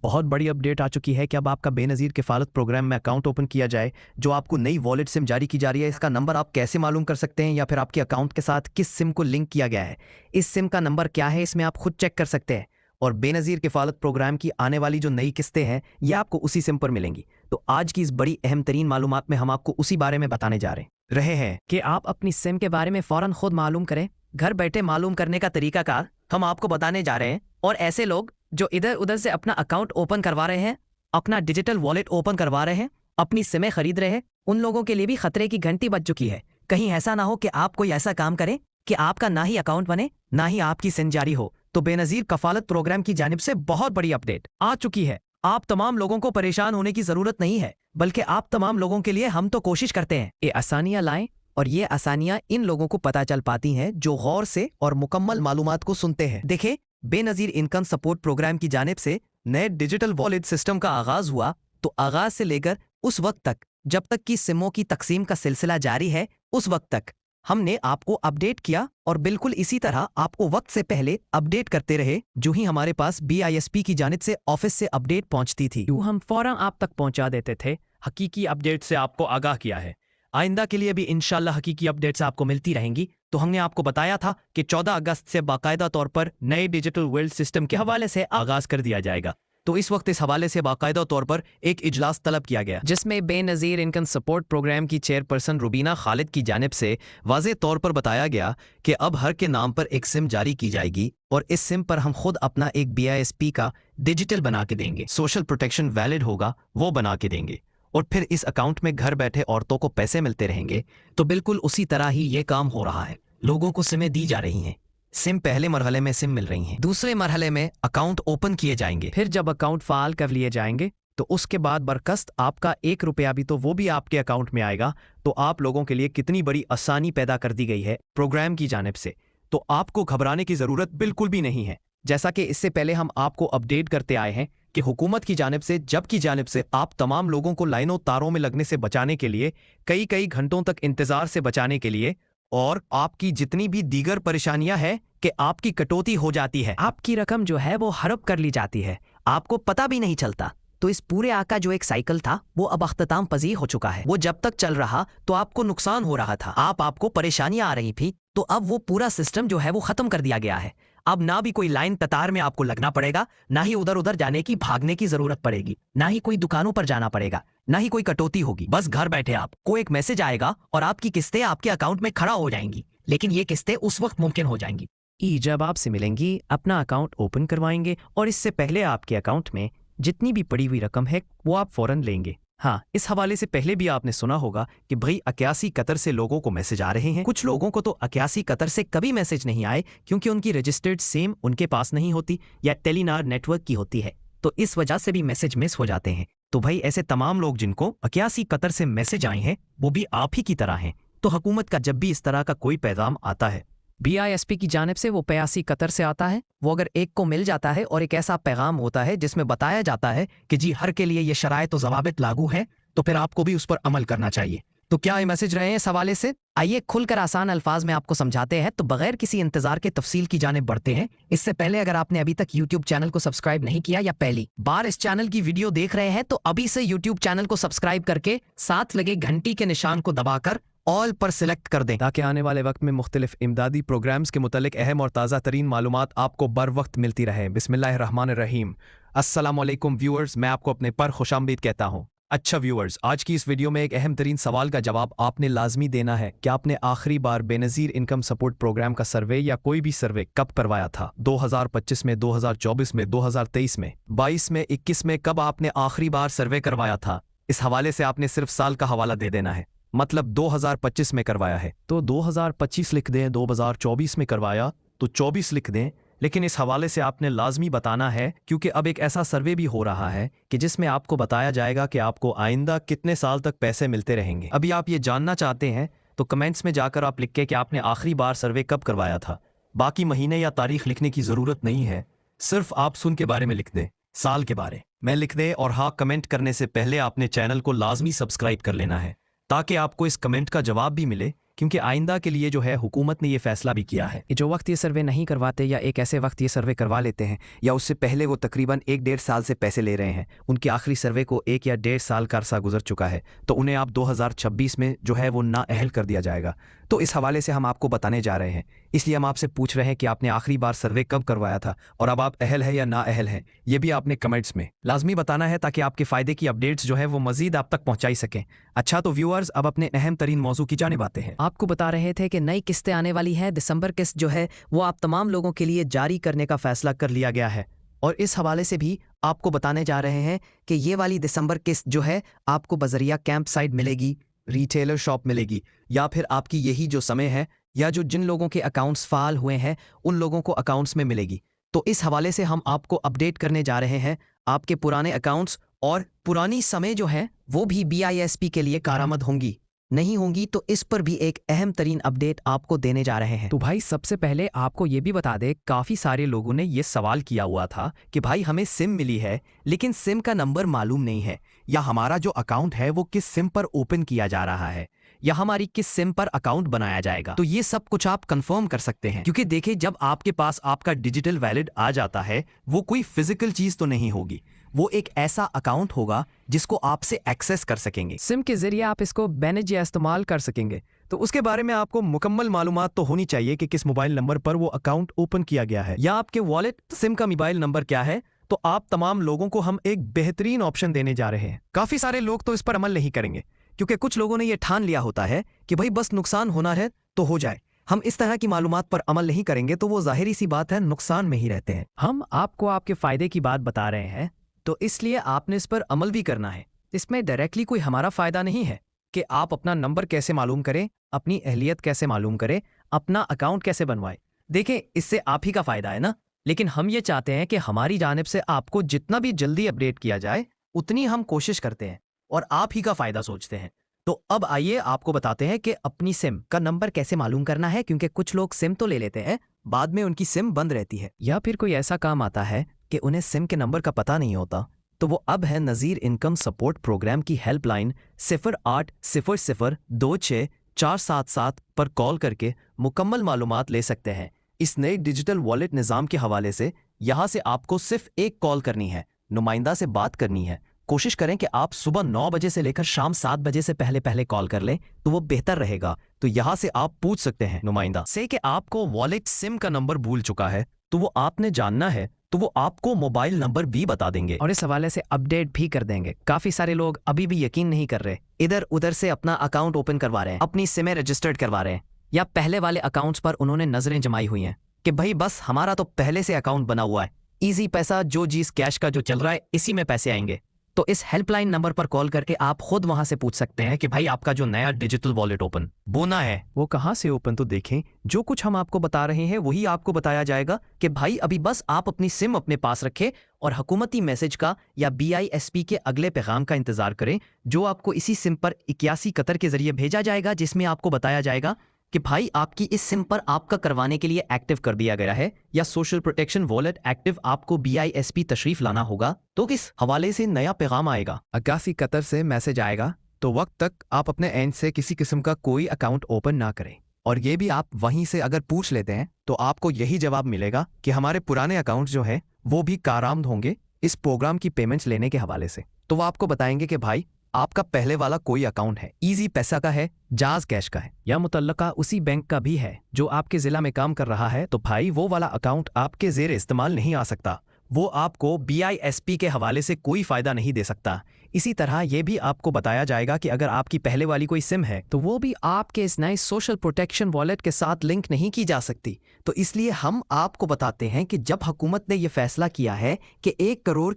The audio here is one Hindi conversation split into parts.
बहुत बड़ी अपडेट आ चुकी है कि अब आपका बेनज़ीर किफ़ालत प्रोग्राम में अकाउंट ओपन किया जाए। जो आपको नई वॉलेट सिम जारी की जा रही है, इसका नंबर आप कैसे मालूम कर सकते हैं या फिर आपके अकाउंट के साथ किस सिम को लिंक किया गया है, इस सिम का नंबर क्या है, इसमें आप खुद चेक कर सकते हैं। और बेनज़ीर किफ़ालत प्रोग्राम की आने वाली जो नई किस्तें हैं, ये आपको उसी सिम पर मिलेंगी। तो आज की इस बड़ी अहम तरीन मालूमात में हम आपको उसी बारे में बताने जा रहे हैं कि आप अपनी सिम के बारे में फ़ौरन खुद मालूम करें। घर बैठे मालूम करने का तरीकाकार हम आपको बताने जा रहे हैं। और ऐसे लोग जो इधर उधर से अपना अकाउंट ओपन करवा रहे हैं, अपना डिजिटल वॉलेट ओपन करवा रहे हैं, अपनी सिमें खरीद रहे हैं, उन लोगों के लिए भी खतरे की घंटी बज चुकी है। कहीं ऐसा ना हो कि आप कोई ऐसा काम करें कि आपका ना ही अकाउंट बने, ना ही आपकी सिम जारी हो। तो बेनज़ीर कफालत प्रोग्राम की जानिब से बहुत बड़ी अपडेट आ चुकी है। आप तमाम लोगों को परेशान होने की जरूरत नहीं है, बल्कि आप तमाम लोगों के लिए हम तो कोशिश करते हैं ये आसानियां लाएं। और ये आसानियां इन लोगों को पता चल पाती हैं जो गौर से और मुकम्मल मालूमात को सुनते हैं। देखें, बेनज़ीर इनकम सपोर्ट प्रोग्राम की जानिब से नए डिजिटल वॉलेट सिस्टम का आगाज हुआ, तो आगाज से लेकर उस वक्त तक जब तक कि सिमों की तकसीम का सिलसिला जारी है, उस वक्त तक हमने आपको अपडेट किया और बिल्कुल इसी तरह आपको वक्त से पहले अपडेट करते रहे। जो ही हमारे पास BISP की जानिब से ऑफिस से अपडेट पहुंचती थी, यूं हम फौरन आप तक पहुंचा देते थे। हकीकी अपडेट से आपको आगाह किया है। आइंदा के लिए भी इंशाल्लाह हकीकी अपडेट्स आपको मिलती रहेंगी। तो हमने आपको बताया था कि 14 अगस्त से बाकायदा तौर पर नए डिजिटल वर्ल्ड सिस्टम के हवाले से आगाज कर दिया जाएगा। तो इस वक्त इस हवाले से बाकायदा तौर पर एक इजलास तलब किया गया, जिसमें बेनज़ीर इनकम सपोर्ट प्रोग्राम की चेयरपर्सन रुबीना खालिद की जानिब से वाज़े तौर पर बताया गया कि अब हर के नाम पर एक सिम जारी की जाएगी और इस सिम पर हम खुद अपना एक BISP का डिजिटल बना के देंगे। सोशल प्रोटेक्शन वैलिड होगा वो बना के देंगे और फिर इस अकाउंट में घर बैठे औरतों को पैसे मिलते रहेंगे। तो बिल्कुल उसी तरह ही ये काम हो रहा है। लोगों को सिमें दी जा रही हैं। सिम पहले मरहले में सिम मिल रही हैं, दूसरे मरहले में अकाउंट ओपन किए जाएंगे। फिर जब अकाउंट फाल कर लिए जाएंगे तो उसके बाद बरकस्त आपका 1 रुपया भी तो वो भी आपके अकाउंट में आएगा। तो आप लोगों के लिए कितनी बड़ी आसानी पैदा कर दी गई है प्रोग्राम की जानिब से। तो आपको घबराने की जरूरत बिल्कुल भी नहीं है। जैसा कि इससे पहले हम आपको अपडेट करते आए हैं कि हुकूमत की जानिब से, जब की जानिब से आप तमाम लोगों को लाइनों तारों में लगने से बचाने के लिए, कई कई घंटों तक इंतजार से बचाने के लिए, और आपकी जितनी भी दीगर परेशानियां हैं कि आपकी कटौती हो जाती है, आपकी रकम जो है वो हड़प कर ली जाती है, आपको पता भी नहीं चलता। तो इस पूरे आका जो एक साइकिल था वो अब अख्ताम पजीर हो चुका है। वो जब तक चल रहा तो आपको नुकसान हो रहा था, आपको परेशानियां आ रही थी। तो अब वो पूरा सिस्टम जो है वो खत्म कर दिया गया है। अब ना भी कोई लाइन कतार में आपको लगना पड़ेगा, ना ही उधर उधर जाने की भागने की जरूरत पड़ेगी, ना ही कोई दुकानों पर जाना पड़ेगा, ना ही कोई कटौती होगी। बस घर बैठे आपको एक मैसेज आएगा और आपकी किस्तें आपके अकाउंट में खड़ा हो जाएंगी। लेकिन ये किस्तें उस वक्त मुमकिन हो जाएंगी जब आपसे मिलेंगी, अपना अकाउंट ओपन करवाएंगे और इससे पहले आपके अकाउंट में जितनी भी पड़ी हुई रकम है वो आप फौरन लेंगे। हाँ, इस हवाले से पहले भी आपने सुना होगा कि भाई 81 कतर से लोगों को मैसेज आ रहे हैं। कुछ लोगों को तो 81 कतर से कभी मैसेज नहीं आए क्योंकि उनकी रजिस्टर्ड सिम उनके पास नहीं होती या टेलीनार नेटवर्क की होती है, तो इस वजह से भी मैसेज मिस हो जाते हैं। तो भाई ऐसे तमाम लोग जिनको 81 कतर से मैसेज आए हैं वो भी आप ही की तरह हैं। तो हुकूमत का जब भी इस तरह का कोई पैगाम आता है BISP की जानिब से, वो 85 कतर से आता है, वो अगर एक को मिल जाता है और एक ऐसा पैगाम होता है जिसमें बताया जाता है कि जी हर के लिए ये शराइत और ज़वाबित लागू है, तो फिर आपको भी उस पर अमल करना चाहिए। तो क्या ये मैसेज रहे हैं इस हवाले से? आइए खुलकर आसान अल्फाज में आपको समझाते हैं। तो बगैर किसी इंतजार के तफसील की जानिब बढ़ते हैं। इससे पहले अगर आपने अभी तक YouTube चैनल को सब्सक्राइब नहीं किया या पहली बार इस चैनल की वीडियो देख रहे हैं, तो अभी से YouTube चैनल को सब्सक्राइब करके साथ लगे घंटी के निशान को दबाकर ऑल पर सिलेक्ट कर दें, ताकि आने वाले वक्त में मुख्तलिफ इमदादी प्रोग्राम्स के मुतालिक अहम और ताज़ा तरीन मालूमात आपको बर वक्त मिलती रहे। बिस्मिल्लाहिर्रहमानिर्रहीम। अस्सलाम वालेकुम व्यूअर्स, मैं आपको अपने पर खुशामदीद कहता हूँ। अच्छा व्यूअर्स, आज की इस वीडियो में एक अहम तरीन सवाल का जवाब आपने लाजमी देना है कि आपने आखिरी बार बेनज़ीर इनकम सपोर्ट प्रोग्राम का सर्वे या कोई भी सर्वे कब करवाया था? 2025 में, 2024 में, 2023 में, 22 में, 21 में? कब आपने आखिरी बार सर्वे करवाया था? इस हवाले से आपने सिर्फ साल का हवाला दे देना है। मतलब 2025 में करवाया है तो 2025 लिख दें, 2024 में करवाया तो 24 लिख दें। लेकिन इस हवाले से आपने लाजमी बताना है क्योंकि अब एक ऐसा सर्वे भी हो रहा है कि जिसमें आपको बताया जाएगा कि आपको आइंदा कितने साल तक पैसे मिलते रहेंगे। अभी आप ये जानना चाहते हैं तो कमेंट्स में जाकर आप लिख के कि आपने आखिरी बार सर्वे कब करवाया था। बाकी महीने या तारीख लिखने की जरूरत नहीं है, सिर्फ आप सुन के बारे में लिख दें, साल के बारे में लिख दें। और हाँ, कमेंट करने से पहले आपने चैनल को लाजमी सब्सक्राइब कर लेना है ताकि आपको इस कमेंट का जवाब भी मिले क्योंकि आइंदा के लिए जो है हुकूमत ने ये फैसला भी किया है। जो वक्त ये सर्वे नहीं करवाते या एक ऐसे वक्त ये सर्वे करवा लेते हैं या उससे पहले वो तकरीबन 1-1.5 साल से पैसे ले रहे हैं, उनके आखिरी सर्वे को 1 या 1.5 साल का अरसा गुजर चुका है, तो उन्हें आप 2026 में जो है वो नाअहल कर दिया जाएगा। तो इस हवाले से हम आपको बताने जा रहे हैं। इसलिए हम आपसे पूछ रहे हैं कि आपने आखिरी बार सर्वे कब करवाया था और अब आप अहल है या नाअहल हैं, ये भी आपने कमेंट्स में लाजमी बताना है ताकि आपके फ़ायदे की अपडेट्स जो है वो मजीद आप तक पहुंचाई सकें। अच्छा तो व्यूअर्स, अब अपने अहम तरीन मौजू की जानिब आते हैं। आपको बता रहे थे कि नई किस्तें आने वाली हैं। दिसंबर किस्त जो है वो आप तमाम लोगों के लिए जारी करने का फैसला कर लिया गया है और इस हवाले से भी आपको बताने जा रहे हैं कि ये वाली दिसंबर किस्त जो है आपको बजरिया कैंप साइट मिलेगी, रिटेलर शॉप मिलेगी, या फिर आपकी यही जो समय है या जो जिन लोगों के अकाउंट्स फाल हुए हैं उन लोगों को अकाउंट्स में मिलेगी। तो इस हवाले से हम आपको अपडेट करने जा रहे हैं। आपके पुराने अकाउंट्स और पुरानी समय जो है वो भी BISP के लिए कारामद होंगी, नहीं होंगी, तो इस पर भी एक अहम तरीन अपडेट आपको देने जा रहे हैं। तो भाई सबसे पहले आपको ये भी बता दे, काफ़ी सारे लोगों ने ये सवाल किया हुआ था कि भाई हमें सिम मिली है लेकिन सिम का नंबर मालूम नहीं है, या हमारा जो अकाउंट है वो किस सिम पर ओपन किया जा रहा है, या हमारी किस सिम पर अकाउंट बनाया जाएगा। तो ये सब कुछ आप कंफर्म कर सकते हैं, क्योंकि देखिए जब आपके पास आपका डिजिटल वैलिड आ जाता है वो कोई फिजिकल चीज तो नहीं होगी, वो एक ऐसा अकाउंट होगा जिसको आपसे एक्सेस कर सकेंगे। सिम के जरिए आप इसको मैनेज या इस्तेमाल कर सकेंगे। तो उसके बारे में आपको मुकम्मल मालूमात तो होनी चाहिए कि किस मोबाइल नंबर पर वो अकाउंट ओपन किया गया है, या आपके वॉलेट सिम का मोबाइल नंबर क्या है। तो आप तमाम लोगों को हम एक बेहतरीन ऑप्शन देने जा रहे हैं। काफी सारे लोग तो इस पर अमल नहीं करेंगे, क्योंकि कुछ लोगों ने यह ठान लिया होता है कि भाई बस नुकसान होना है तो हो जाए, हम इस तरह की मालूमात पर अमल नहीं करेंगे तो वो जाहिर सी बात है नुकसान में ही रहते हैं। हम आपको आपके फायदे की बात बता रहे हैं, तो इसलिए आपने इस पर अमल भी करना है। इसमें डायरेक्टली कोई हमारा फायदा नहीं है कि आप अपना नंबर कैसे मालूम करें, अपनी अहलियत कैसे मालूम करें, अपना अकाउंट कैसे बनवाएं। देखें, इससे आप ही का फायदा है ना, लेकिन हम ये चाहते हैं कि हमारी जानिब से आपको जितना भी जल्दी अपडेट किया जाए उतनी हम कोशिश करते हैं और आप ही का फायदा सोचते हैं। तो अब आइए आपको बताते हैं कि अपनी सिम का नंबर कैसे मालूम करना है, क्योंकि कुछ लोग सिम तो ले लेते हैं, बाद में उनकी सिम बंद रहती है, या फिर कोई ऐसा काम आता है कि उन्हें सिम के नंबर का पता नहीं होता। तो वो अब है नज़ीर इनकम सपोर्ट प्रोग्राम की हेल्पलाइन 0800-26-477 पर कॉल करके मुकम्मल मालूमात ले सकते हैं। इस नए डिजिटल वॉलेट निज़ाम के हवाले से यहाँ से आपको सिर्फ एक कॉल करनी है, नुमाइंदा से बात करनी है। कोशिश करें कि आप सुबह 9 बजे से लेकर शाम 7 बजे से पहले पहले कॉल कर लें तो वो बेहतर रहेगा। तो यहाँ से आप पूछ सकते हैं नुमाइंदा से कि आपको वॉलेट सिम का नंबर भूल चुका है, तो वो आपने जानना है तो वो आपको मोबाइल नंबर भी बता देंगे और इस हवाले से अपडेट भी कर देंगे। काफी सारे लोग अभी भी यकीन नहीं कर रहे, इधर उधर से अपना अकाउंट ओपन करवा रहे हैं, अपनी सिमें रजिस्टर्ड करवा रहे हैं, या पहले वाले अकाउंट्स पर उन्होंने नजरें जमाई हुई हैं कि भाई बस हमारा तो पहले से अकाउंट बना हुआ है, इजी पैसा जो चीज कैश का जो चल रहा है इसी में पैसे आएंगे। तो इस हेल्पलाइन नंबर पर कॉल करके आप खुद वहां से पूछ सकते हैं कि भाई आपका जो नया डिजिटल वॉलेट ओपन बोना है वो कहां से ओपन। तो देखें, जो कुछ हम आपको बता रहे हैं वही आपको बताया जाएगा कि भाई अभी बस आप अपनी सिम अपने पास रखें और हुकूमती मैसेज का या BISP के अगले पैगाम का इंतजार करें, जो आपको इसी सिम पर 81 कतर के जरिए भेजा जाएगा, जिसमें आपको बताया जाएगा कि भाई आपकी इस सिम पर आपका करवाने के लिए एक्टिव कर दिया गया है, या सोशल प्रोटेक्शन वॉलेट एक्टिव आपको BISP तशरीफ लाना होगा। तो किस हवाले से नया पैगाम आएगा, 81 कतर से मैसेज आएगा, तो वक्त तक आप अपने एंड से किसी किस्म का कोई अकाउंट ओपन ना करें। और ये भी आप वहीं से अगर पूछ लेते हैं तो आपको यही जवाब मिलेगा कि हमारे पुराने अकाउंट जो है वो भी कारामद होंगे इस प्रोग्राम की पेमेंट्स लेने के हवाले से। तो वो आपको बताएंगे कि भाई आपका पहले वाला कोई अकाउंट है, इजी पैसा का है, जाज कैश का है, या मुतल्लका उसी बैंक का भी है जो आपके जिला में काम कर रहा है, तो भाई वो वाला अकाउंट आपके जेर इस्तेमाल नहीं आ सकता, वो आपको BISP के हवाले से कोई फायदा नहीं दे सकता। इसी तरह ये भी आपको बताया जाएगा कि अगर आपकी पहले वाली कोई सिम है तो वो भी आपके इस नए सोशल प्रोटेक्शन वॉलेट के साथ लिंक नहीं की जा सकती। तो इसलिए हम आपको बताते हैं कि जब हुकूमत ने यह फैसला किया है कि 1 करोड़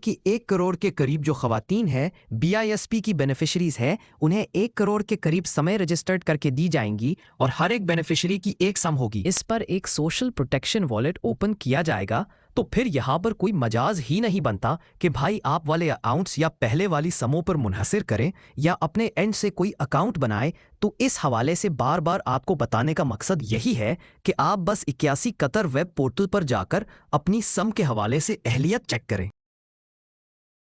के करीब जो खवातीन है BISP की बेनिफिशरीज है, उन्हें 1 करोड़ के करीब समय रजिस्टर्ड करके दी जाएंगी और हर एक बेनिफिशरी की एक सम होगी। इस पर एक सोशल प्रोटेक्शन वॉलेट ओपन किया जाएगा, तो फिर यहाँ पर कोई मजाज ही नहीं बनता कि भाई आप वाले अकाउंट्स या पहले वाली समों पर मुनहसिर करें या अपने एंड से कोई अकाउंट बनाए। तो इस हवाले से बार बार आपको बताने का मकसद यही है कि आप बस 81 कतर वेब पोर्टल पर जाकर अपनी सम के हवाले से अहलियत चेक करें।